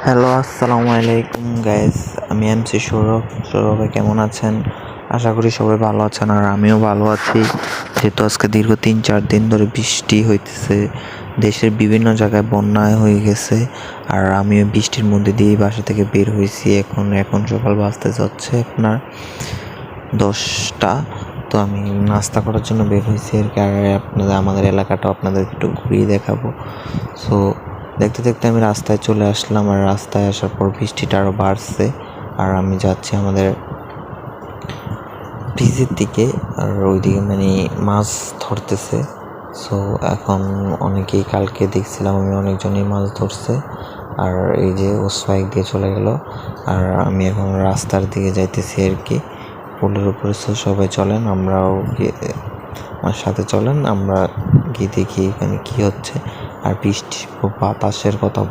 Hello, আসসালামু আলাইকুম guys. আমি এমসি সৌরভ। সৌরভে কেমন আছেন? আশা করি সবাই ভালো আছেন, আর আমিও ভালো আছি। যেহেতু আজকে দীর্ঘ 3-4 দিন ধরে বৃষ্টি হইতেছে, দেশের বিভিন্ন জায়গায় বন্যায় হয়ে গেছে, আর আমিও বৃষ্টির মধ্যে দিয়ে বাসা থেকে বের হয়েছি। এখন সকাল বাজতে যাচ্ছে আপনার 10টা। তো আমি নাস্তা করার জন্য বের হয়েছি আর কি। আর আমাদের এলাকাটা আপনাদেরকে একটু ঘুরিয়ে দেখাবো। সো দেখতে দেখতে আমি রাস্তায় চলে আসলাম, আর রাস্তায় আসার পর বৃষ্টিটা আরও বাড়ছে, আর আমি যাচ্ছি আমাদের ব্রিজের দিকে। আর ওইদিকে মানে মাছ ধরতেছে। সো এখন অনেকেই, কালকে দেখছিলাম আমি অনেকজনই মাছ ধরছে, আর এই যে ও স্ট্রাইক দিয়ে চলে গেল। আর আমি এখন রাস্তার দিকে যাইতেছি আর কি, পুলের উপরে। সবাই চলেন, আমরাও গিয়ে আমার সাথে চলেন, আমরা গিয়ে দেখি এখানে কী হচ্ছে। আর বৃষ্টি বাতাসের কথা